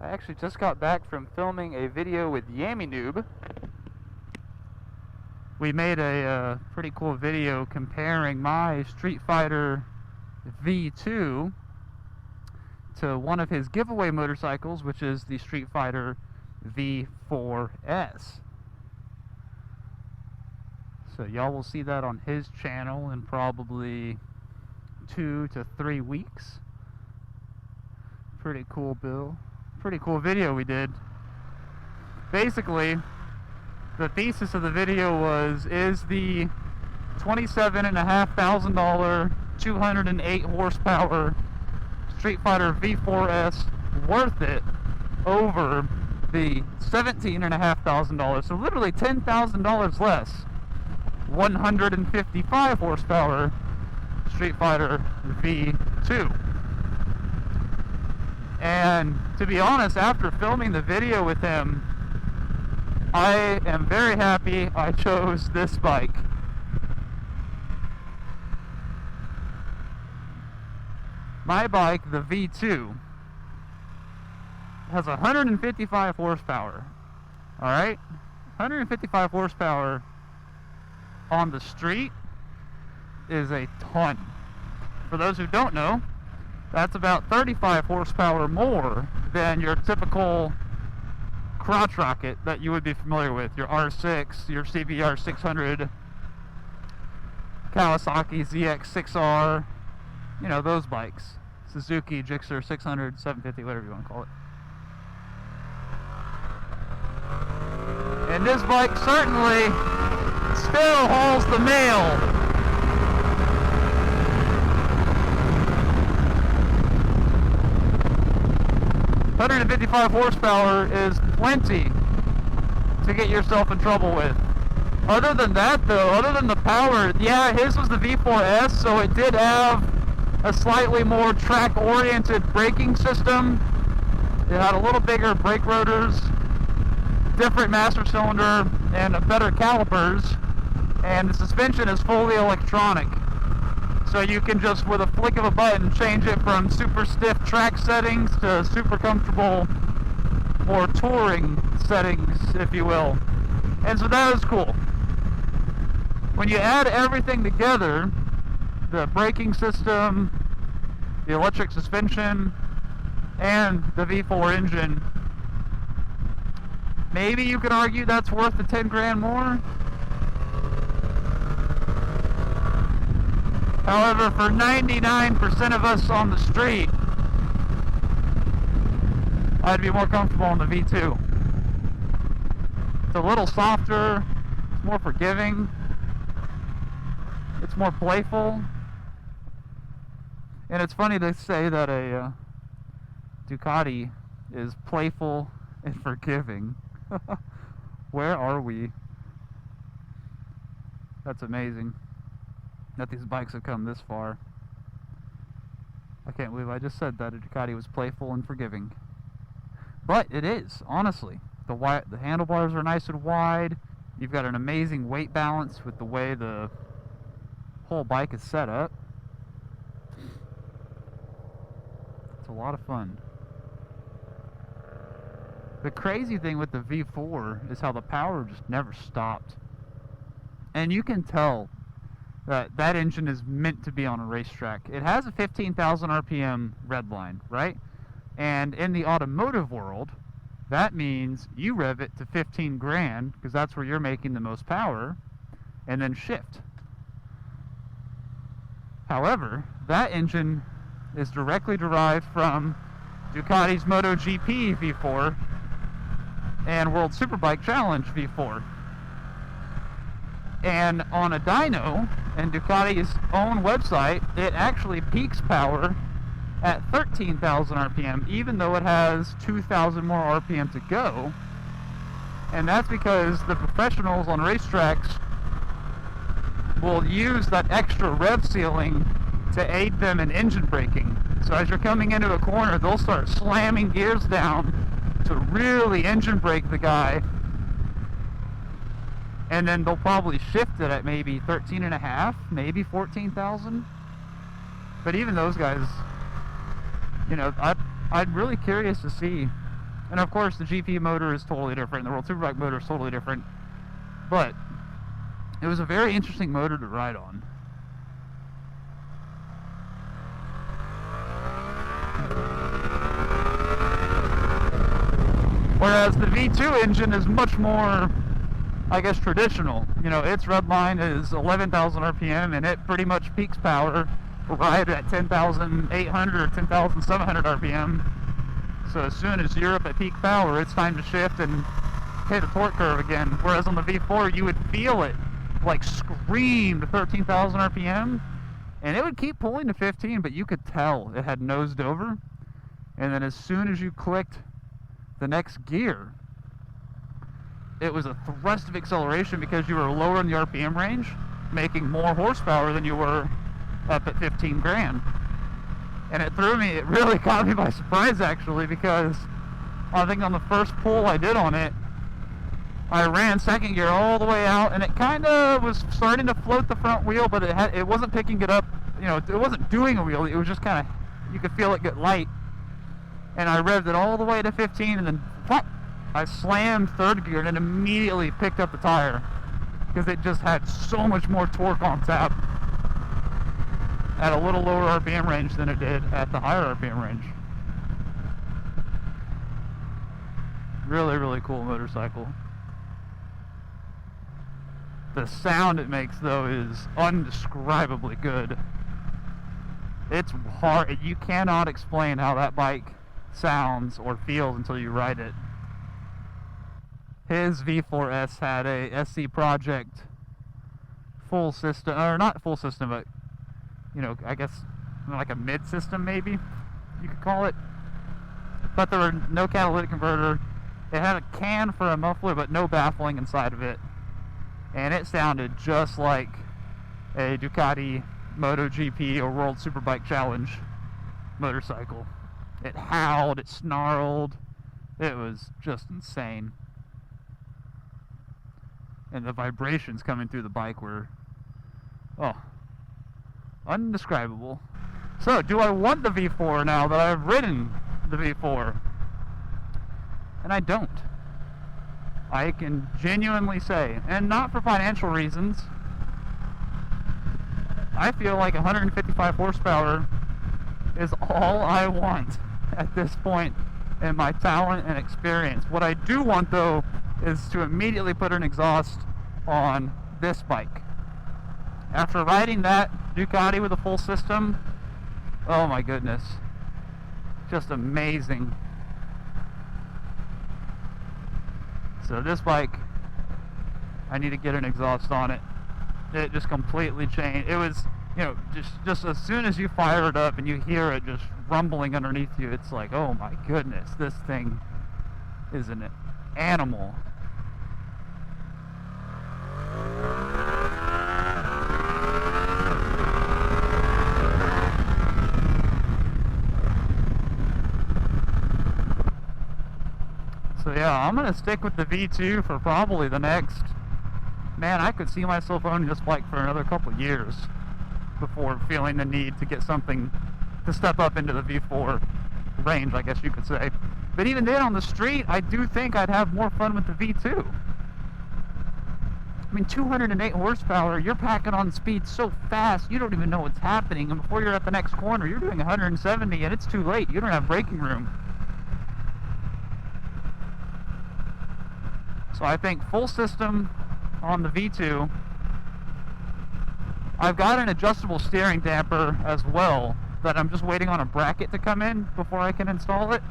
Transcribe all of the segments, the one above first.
I actually just got back from filming a video with Yami Noob. We made a pretty cool video comparing my Streetfighter V2 to one of his giveaway motorcycles, which is the Streetfighter V4S. So y'all will see that on his channel in probably 2 to 3 weeks. Pretty cool, Bill. Pretty cool video we did. Basically, the thesis of the video was, is the $27,500 208 horsepower Streetfighter V4S worth it over the $17,500, so literally $10,000 less, 155 horsepower Streetfighter V2. And to be honest, after filming the video with him, I am very happy I chose this bike. My bike, the V2, has 155 horsepower. Alright? 155 horsepower on the street is a ton. For those who don't know, that's about 35 horsepower more than your typical crotch rocket that you would be familiar with. Your R6, your CBR 600, Kawasaki ZX6R, you know, those bikes. Suzuki Gixxer 600, 750, whatever you want to call it. And this bike certainly still hauls the mail. 155 horsepower is plenty to get yourself in trouble with. Other than that though, other than the power, yeah, his was the V4S, so it did have a slightly more track-oriented braking system. It had a little bigger brake rotors, different master cylinder, and better calipers, and the suspension is fully electronic. So you can just, with a flick of a button, change it from super stiff track settings to super comfortable, more touring settings, if you will. And so that is cool. When you add everything together, the braking system, the electric suspension, and the V4 engine, maybe you could argue that's worth the 10 grand more. However, for 99% of us on the street, I'd be more comfortable on the V2. It's a little softer, it's more forgiving, it's more playful. And it's funny to say that a Ducati is playful and forgiving. Where are we? That's amazing that these bikes have come this far. I can't believe I just said that a Ducati was playful and forgiving. But it is, honestly. The handlebars are nice and wide. You've got an amazing weight balance with the way the whole bike is set up. It's a lot of fun. The crazy thing with the V4 is how the power just never stopped. And you can tell that engine is meant to be on a racetrack. It has a 15,000 RPM red line, right? And in the automotive world, that means you rev it to 15 grand, because that's where you're making the most power, and then shift. However, that engine is directly derived from Ducati's MotoGP V4 and World Superbike Challenge V4. And on a dyno, and Ducati's own website, it actually peaks power at 13,000 RPM, even though it has 2,000 more RPM to go. And that's because the professionals on racetracks will use that extra rev ceiling to aid them in engine braking. So as you're coming into a corner, they'll start slamming gears down to really engine brake the guy. And then they'll probably shift it at maybe 13.5, maybe 14,000. But even those guys, you know, I'm really curious to see And of course, the GP motor is totally different. The World Superbike motor is totally different. But it was a very interesting motor to ride on. Whereas the V2 engine is much more, I guess, traditional. You know, its red line is 11,000 RPM, and it pretty much peaks power right at 10,800 or 10,700 RPM. So as soon as you're up at peak power, it's time to shift and hit a torque curve again. Whereas on the V4, you would feel it like scream to 13,000 RPM, and it would keep pulling to 15, but you could tell it had nosed over. And then as soon as you clicked the next gear, it was a thrust of acceleration because you were lower in the RPM range, making more horsepower than you were up at 15 grand. And it really caught me by surprise, actually, because I think on the first pull I did on it, I ran second gear all the way out, and it kind of was starting to float the front wheel, but it wasn't picking it up. You know, it wasn't doing a wheel. It was just kind of, you could feel it get light. And I revved it all the way to 15, and then whoop, I slammed third gear, and it immediately picked up the tire because it just had so much more torque on tap at a little lower RPM range than it did at the higher RPM range. Really, really cool motorcycle. The sound it makes, though, is undescribably good. It's hard. You cannot explain how that bike sounds or feels until you ride it. His V4S had a SC Project full system, or not full system, but, you know, I guess like a mid system, maybe you could call it. But there were no catalytic converter. It had a can for a muffler, but no baffling inside of it. And it sounded just like a Ducati MotoGP or World Superbike Challenge motorcycle. It howled, it snarled, it was just insane. And the vibrations coming through the bike were, oh, undescribable. So, do I want the V4 now that I've ridden the V4? And I don't. I can genuinely say, and not for financial reasons, I feel like 155 horsepower is all I want at this point in my talent and experience. What I do want, though, is to immediately put an exhaust on this bike. After riding that Ducati with a full system, oh my goodness, just amazing. So this bike, I need to get an exhaust on it. It just completely changed. It was, you know, just as soon as you fire it up and you hear it just rumbling underneath you, it's like, oh my goodness, this thing is an animal. So yeah, I'm gonna stick with the V2 for probably the next, man, I could see myself owning this bike for another couple of years before feeling the need to get something to step up into the V4 range, I guess you could say. But even then, on the street, I do think I'd have more fun with the V2. I mean, 208 horsepower, you're packing on speed so fast, you don't even know what's happening, and before you're at the next corner, you're doing 170, and it's too late. You don't have braking room. So I think full system on the V2. I've got an adjustable steering damper as well that I'm just waiting on a bracket to come in before I can install it.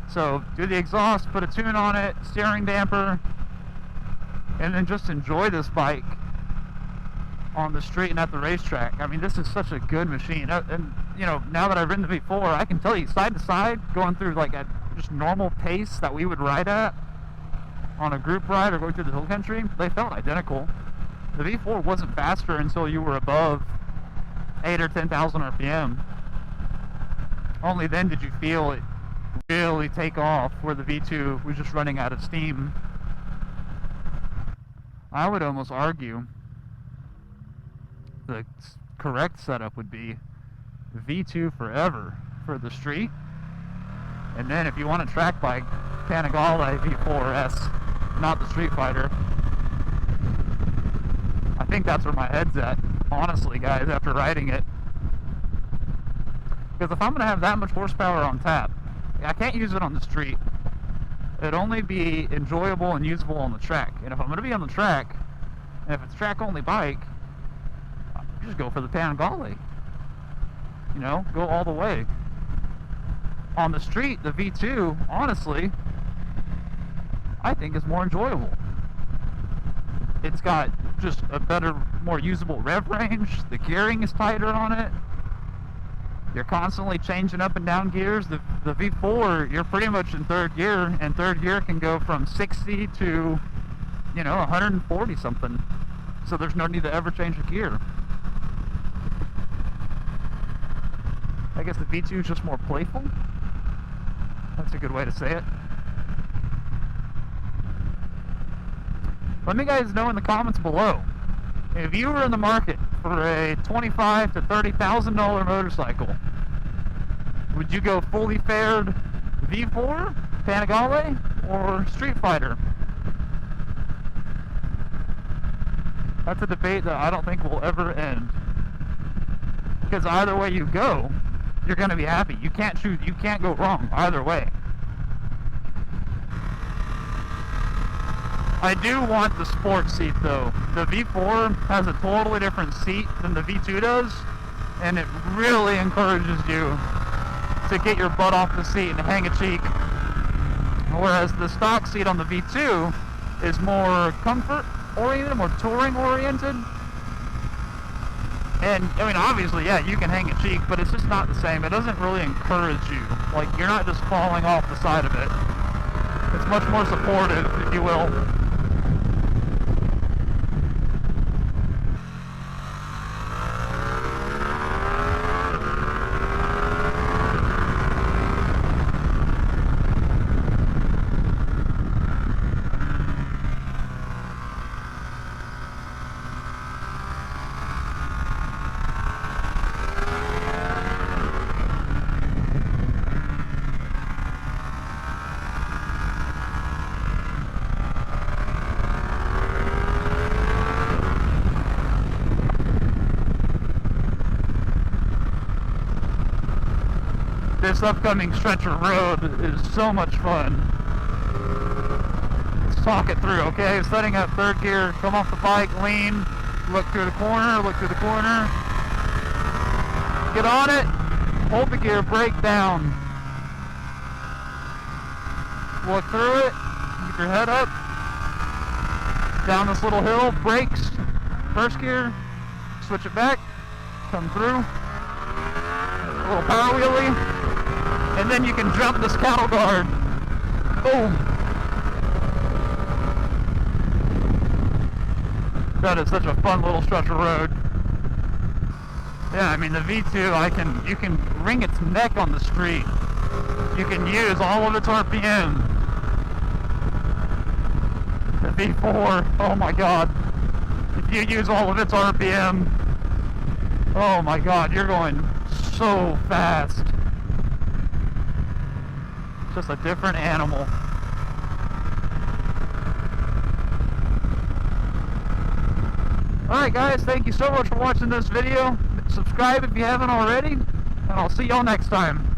So do the exhaust, put a tune on it, steering damper, and then just enjoy this bike on the street and at the racetrack. I mean, this is such a good machine. And you know, now that I've ridden the V4, I can tell you side to side, going through like a just normal pace that we would ride at on a group ride or going through the hill country, they felt identical. The V4 wasn't faster until you were above 8 or 10,000 RPM. Only then did you feel it really take off, where the V2 was just running out of steam. I would almost argue the correct setup would be V2 forever for the street, And then if you want a track bike, Panigale V4S, not the Streetfighter. I think that's where my head's at, honestly, guys, after riding it. Because if I'm going to have that much horsepower on tap, I can't use it on the street. It'd only be enjoyable and usable on the track. And if I'm going to be on the track, and if it's track-only bike, just go for the Panigale. You know, go all the way. On the street, the V2, honestly, I think is more enjoyable. It's got just a better, more usable rev range. The gearing is tighter on it. You're constantly changing up and down gears. The V4, you're pretty much in third gear, and third gear can go from 60 to, you know, 140 something. So there's no need to ever change a gear. I guess the V2 is just more playful. That's a good way to say it. Let me guys know in the comments below, if you were in the market for a $25,000 to $30,000 motorcycle, would you go fully fared V4, Panigale, or Streetfighter? That's a debate that I don't think will ever end. Because either way you go, you're going to be happy. You can't choose, you can't go wrong either way. I do want the sports seat though. The V4 has a totally different seat than the V2 does, and it really encourages you to get your butt off the seat and hang a cheek. Whereas the stock seat on the V2 is more comfort oriented, more touring oriented. And I mean, obviously, yeah, you can hang a cheek, but it's just not the same. It doesn't really encourage you. Like, you're not just falling off the side of it. It's much more supportive, if you will. This upcoming stretch of road is so much fun. Let's talk it through, okay? Setting up third gear, come off the bike, lean, look through the corner, get on it, hold the gear, brake down. Look through it, keep your head up, down this little hill, brakes, first gear, switch it back, come through, a little power wheelie. And then you can jump this cattle guard. Boom. That is such a fun little stretch of road. Yeah, I mean the V2, you can wring its neck on the street. You can use all of its RPM. The V4, oh my god. If you use all of its RPM, oh my god, you're going so fast. Just a different animal. Alright guys, thank you so much for watching this video. Subscribe if you haven't already, and I'll see y'all next time.